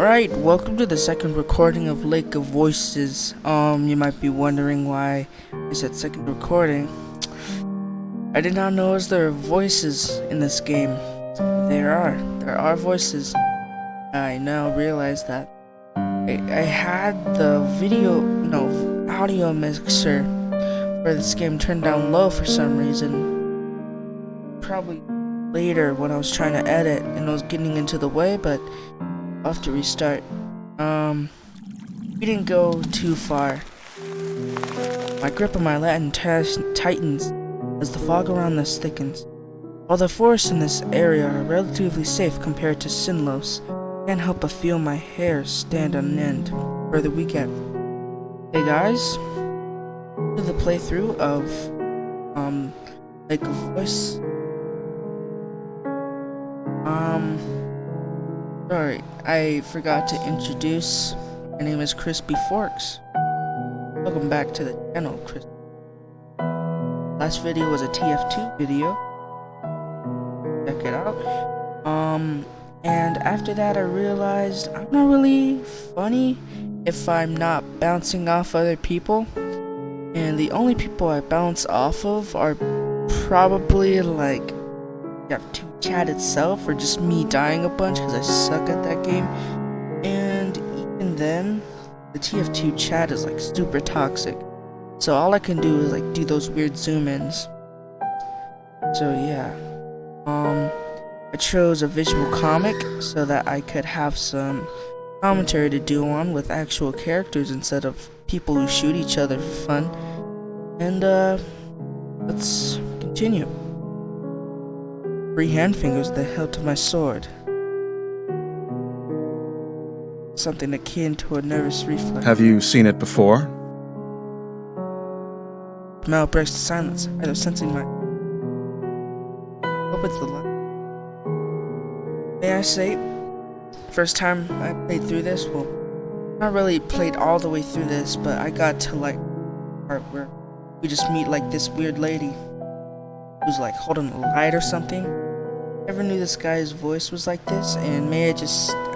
Alright, welcome to the second recording of Lake of Voices. You might be wondering why I said second recording. I did not know there are voices in this game. There are voices. I now realize that. I had the audio mixer for this game turned down low for some reason. Probably later when I was trying to edit and I was getting into the way, but I'll have to restart. We didn't go too far. My grip on my Latin tightens as the fog around us thickens. While the forests in this area are relatively safe compared to Sinlos, I can't help but feel my hair stand on end. Further we get. Hey guys, to the playthrough of Lake of Voice. Sorry, I forgot to introduce. My name is Krispyforks. Welcome back to the channel, Chris. Last video was a TF2 video. Check it out. And after that I realized I'm not really funny if I'm not bouncing off other people. And the only people I bounce off of are probably like chat itself or just me dying a bunch because I suck at that game. And even then, the TF2 chat is like super toxic. So all I can do is like do those weird zoom ins. So yeah. I chose a visual comic so that I could have some commentary to do on with actual characters instead of people who shoot each other for fun. And let's continue. Free hand fingers the hilt of my sword. Something akin to a nervous reflex. Have you seen it before? Mel breaks the silence, either sensing my... Hope it's the line. May I say, first time I played through this, well, not really played all the way through this, but I got to like part where we just meet like this weird lady who's like holding a light or something. Never knew this guy's voice was like this, and I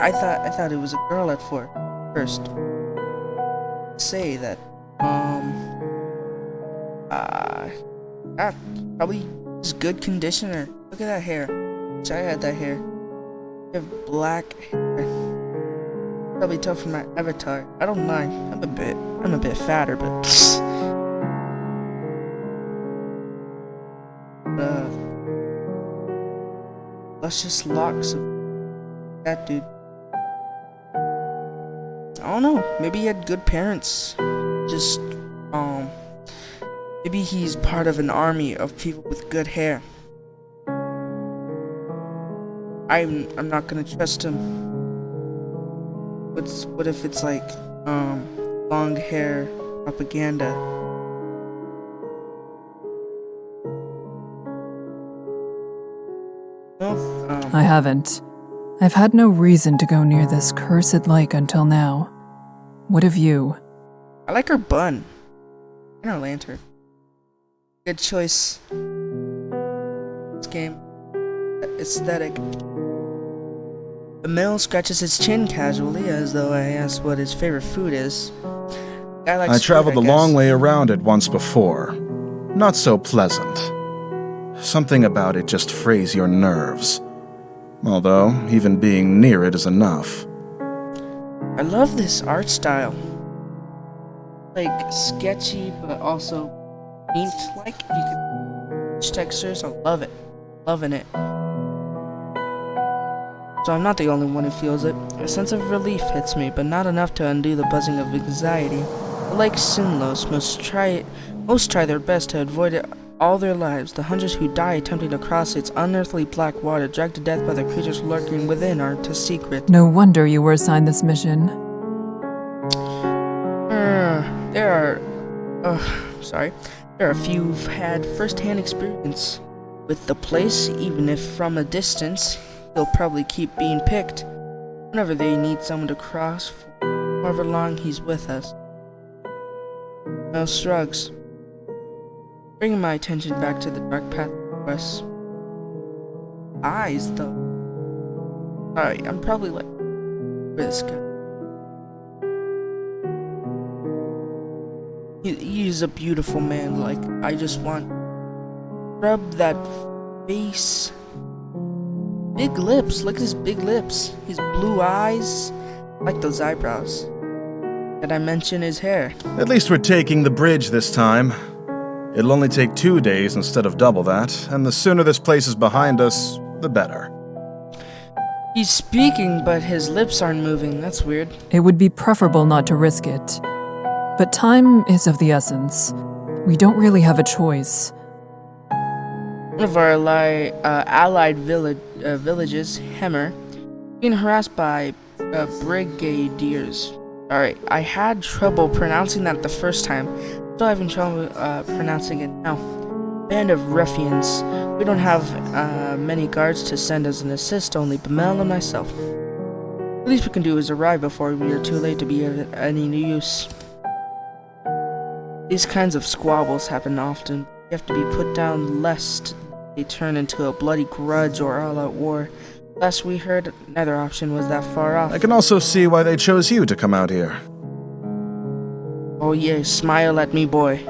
thought it was a girl at first. Say that probably is good conditioner. Look at that hair. Wish I had that hair. I have black hair. Probably tough from my avatar. I don't mind. I'm a bit fatter, but luscious locks of that dude. I don't know. Maybe he had good parents. Just maybe he's part of an army of people with good hair. I'm not gonna trust him. What if it's like long hair propaganda? I haven't. I've had no reason to go near this cursed lake until now. What of you? I like her bun and her lantern. Good choice. This game aesthetic. The male scratches his chin casually as though I asked what his favorite food is. I traveled a long way around it once before. Not so pleasant. Something about it just frays your nerves. Although, even being near it is enough. I love this art style. Like, sketchy, but also paint-like. You can textures. I love it. Loving it. So I'm not the only one who feels it. A sense of relief hits me, but not enough to undo the buzzing of anxiety. Like Sinlos, most try their best to avoid it all their lives. The hundreds who die attempting to cross its unearthly black water, dragged to death by the creatures lurking within, are to secret. No wonder you were assigned this mission. There are a few who've had first-hand experience with the place, even if from a distance. They'll probably keep being picked whenever they need someone to cross for however long he's with us. Mel shrugs, bringing my attention back to the dark path of west. Eyes, though. Alright, I'm probably like This guy. He's a beautiful man. Like, I just want to rub that face. Big lips. Look at his big lips. His blue eyes. I like those eyebrows. Did I mention his hair? At least we're taking the bridge this time. It'll only take 2 days instead of double that, and the sooner this place is behind us, the better. He's speaking, but his lips aren't moving. That's weird. It would be preferable not to risk it. But time is of the essence. We don't really have a choice. One of our allied villages, Hemmer, being harassed by brigadiers. Alright, I had trouble pronouncing that the first time. Still having trouble pronouncing it now. Band of ruffians. We don't have many guards to send as an assist, only Bamel and myself. The least we can do is arrive before we are too late to be of any use. These kinds of squabbles happen often. You have to be put down lest they turn into a bloody grudge or all-out war. Last we heard, neither option was that far off. I can also see why they chose you to come out here. Oh yeah, smile at me, boy.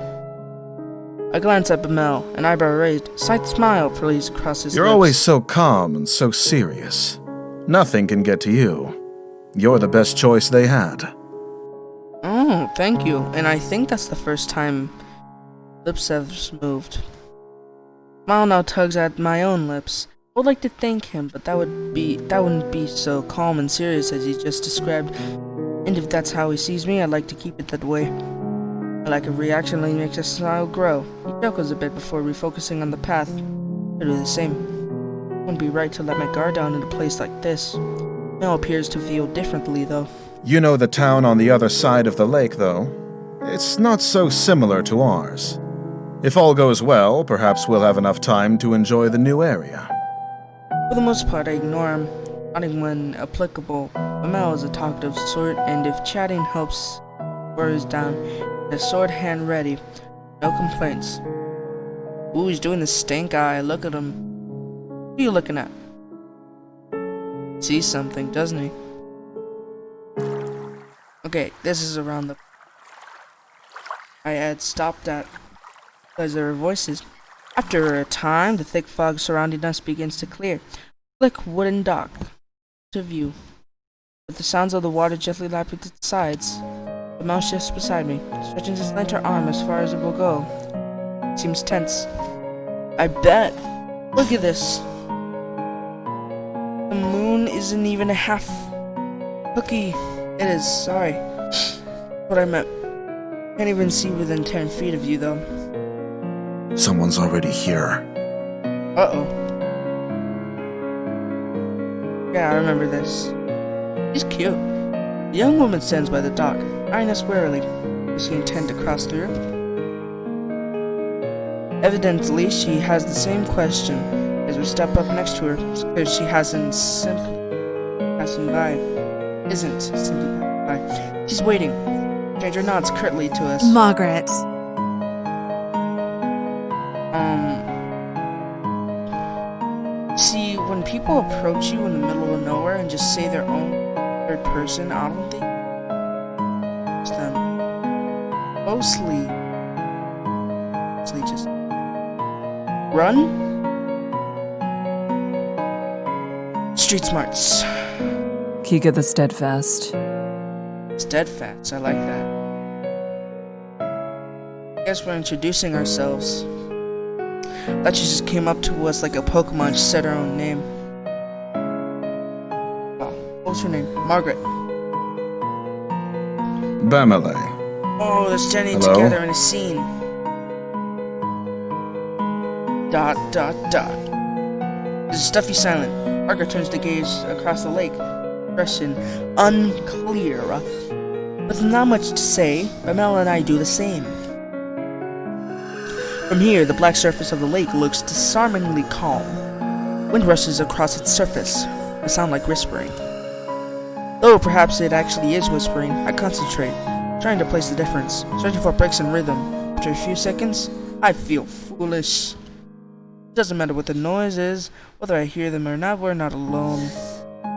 I glance at Bamel, an eyebrow raised. Slight smile plays across his You're lips. always so calm and so serious. Nothing can get to you. You're the best choice they had. Oh, thank you. And I think that's the first time lips have moved. Smile now tugs at my own lips. I would like to thank him, but that wouldn't be so calm and serious as he just described. And if that's how he sees me, I'd like to keep it that way. A lack of reaction only makes a smile grow. He chuckles a bit before refocusing on the path. I do the same. It wouldn't be right to let my guard down in a place like this. Mel appears to feel differently, though. You know the town on the other side of the lake, though. It's not so similar to ours. If all goes well, perhaps we'll have enough time to enjoy the new area. For the most part, I ignore him, nodding when applicable. Mel is a talkative sort, and if chatting helps worries down, the sword hand ready. No complaints. Ooh, he's doing the stank eye. Look at him. What are you looking at? Sees something, doesn't he? Okay, this is around the... I had stopped at... because there were voices. After a time, the thick fog surrounding us begins to clear. Slick wooden dock to view, with the sounds of the water gently lapping its sides. The mouse shifts beside me, stretching his lantern arm as far as it will go. It seems tense. I bet. Look at this. The moon isn't even a half cookie. It is, sorry. What I meant. Can't even see within 10 feet of you, though. Someone's already here. Uh-oh. Yeah, I remember this. He's cute. The young woman stands by the dock, eyeing us warily. Does she intend to cross through? Evidently, she has the same question. As we step up next to her, it's clear she isn't simply passing by. She's waiting. Stranger nods curtly to us. Margaret. See, when people approach you in the middle of nowhere and just say their own third person, I don't think it's them. Mostly just run. Street smarts. Kika the Steadfast. Steadfast, I like that. Guess we're introducing ourselves. Thought she just came up to us like a Pokemon, just said her own name. Wow, what's her name? Margaret. Bamele. Oh, they're standing Hello? together in a scene. Dot. There's a stuffy silence. Margaret turns to gaze across the lake. Expression unclear. With not much to say, Bamel and I do the same. From here, the black surface of the lake looks disarmingly calm. Wind rushes across its surface. A sound like whispering. Though perhaps it actually is whispering, I concentrate, trying to place the difference, searching for breaks in rhythm. After a few seconds, I feel foolish. It doesn't matter what the noise is, whether I hear them or not, we're not alone.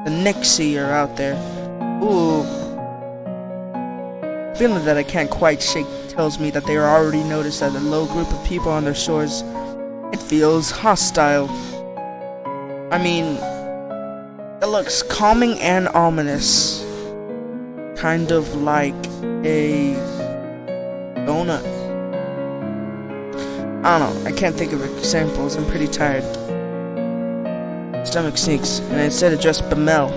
The Nixie are out there. Ooh. Feeling that I can't quite shake tells me that they are already noticed that a low group of people on their shores. It feels hostile. I mean, it looks calming and ominous. Kind of like a donut. I don't know, I can't think of examples, I'm pretty tired. Stomach sinks, and instead address Bamel.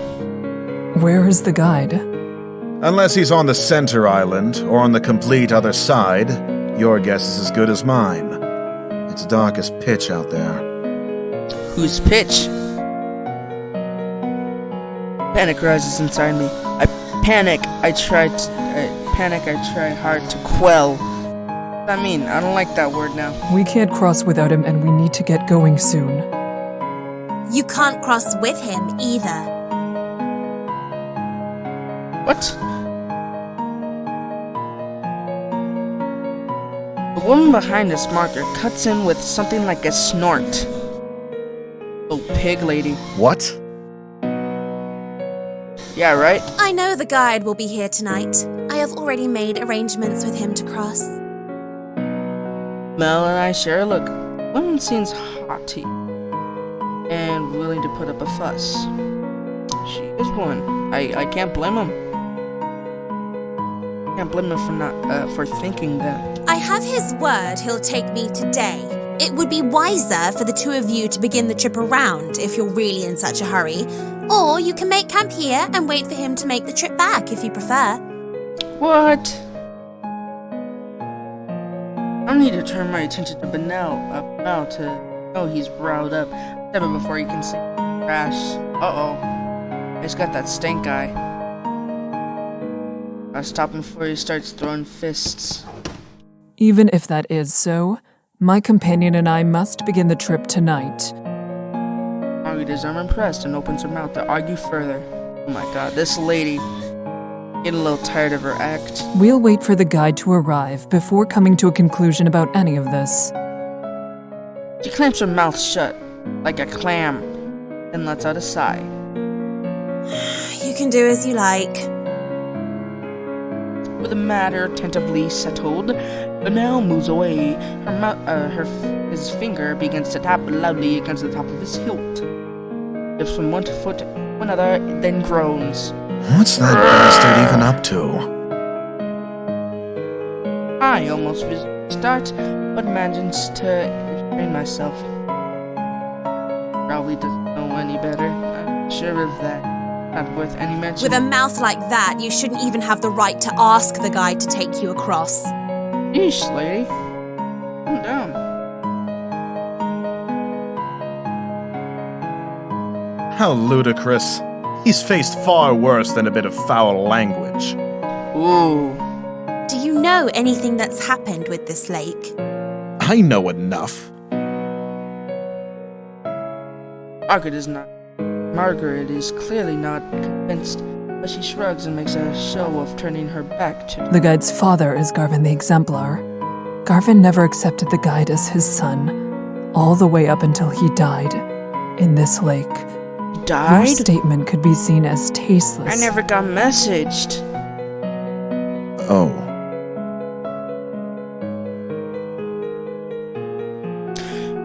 Where is the guide? Unless he's on the center island, or on the complete other side, your guess is as good as mine. It's dark as pitch out there. Whose pitch? Panic rises inside me. I try hard to quell. I mean, I don't like that word now. We can't cross without him, and we need to get going soon. You can't cross with him either. What? The woman behind this marker cuts in with something like a snort. Oh, pig lady. What? Yeah, right? I know the guide will be here tonight. I have already made arrangements with him to cross. Mel and I share a look. Woman seems haughty and willing to put up a fuss. She is one. I can't blame him. Can't blame him for thinking that. I have his word he'll take me today. It would be wiser for the two of you to begin the trip around if you're really in such a hurry. Or you can make camp here and wait for him to make the trip back if you prefer. What? I need to turn my attention to Bamel to know he's riled up. Step it before he can say crash. Uh-oh. He's got that stank eye. I'll stop him before he starts throwing fists. Even if that is so, my companion and I must begin the trip tonight. Margaret is unimpressed and opens her mouth to argue further. Oh my god, this lady. Getting a little tired of her act. We'll wait for the guide to arrive before coming to a conclusion about any of this. She clamps her mouth shut, like a clam, then lets out a sigh. You can do as you like. With the matter tentatively settled, Bamel moves away. His finger begins to tap loudly against the top of his hilt. Lifts from one foot to another, then groans. What's that bastard even up to? I almost start, but manages to restrain myself. Probably doesn't know any better. I'm sure of that. Not worth any mention. With a mouth like that, you shouldn't even have the right to ask the guide to take you across. Yeesh, lady. Calm down. How ludicrous. He's faced far worse than a bit of foul language. Ooh. Do you know anything that's happened with this lake? I know enough. Margaret is clearly not convinced, but she shrugs and makes a show of turning her back to The guide's father is Garvin the Exemplar. Garvin never accepted the guide as his son, all the way up until he died in this lake. Died? Your statement could be seen as tasteless. I never got messaged. Oh.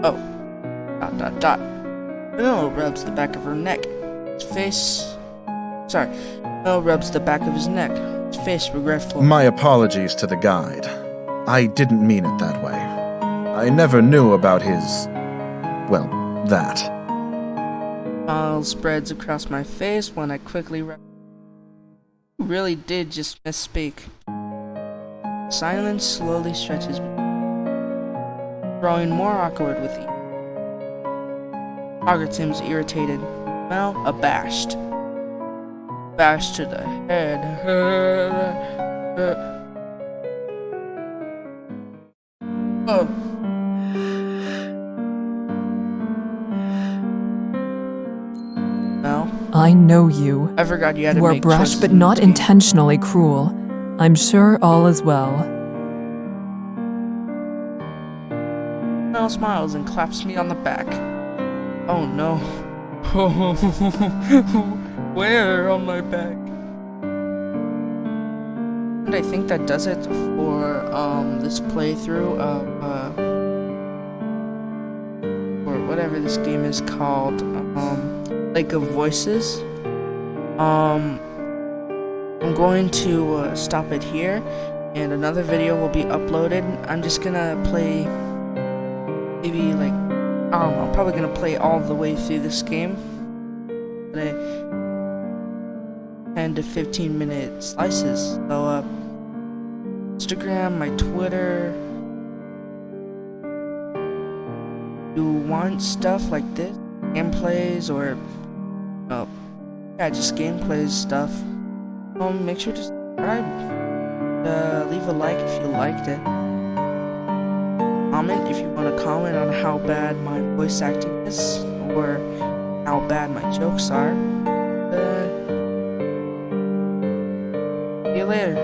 Oh. ... Mel rubs the back of her neck. Mel rubs the back of his neck. His face regretful. My apologies to the guide. I didn't mean it that way. I never knew about his... well, that. Smile spreads across my face when I quickly wrap. You really did just misspeak. Silence slowly stretches me, growing more awkward with each. Margaret seems irritated, Mel abashed. Bashed to the head. Oh. Mel? I know you. I forgot you had to You are make brash choices but in not the game. intentionally cruel. I'm sure all is well. Mel smiles and claps me on the back. Oh no. Where on my back? And I think that does it for this playthrough of or whatever this game is called, Lake of Voices. I'm going to stop it here, and another video will be uploaded. I'm just gonna play maybe like I'm probably gonna play all the way through this game. 10 to 15 minute slices. So Instagram, my Twitter. You want stuff like this, gameplays or just gameplays stuff. Make sure to subscribe. Leave a like if you liked it. Comment if you want to comment on how bad my voice acting is or how bad my jokes are. See you later.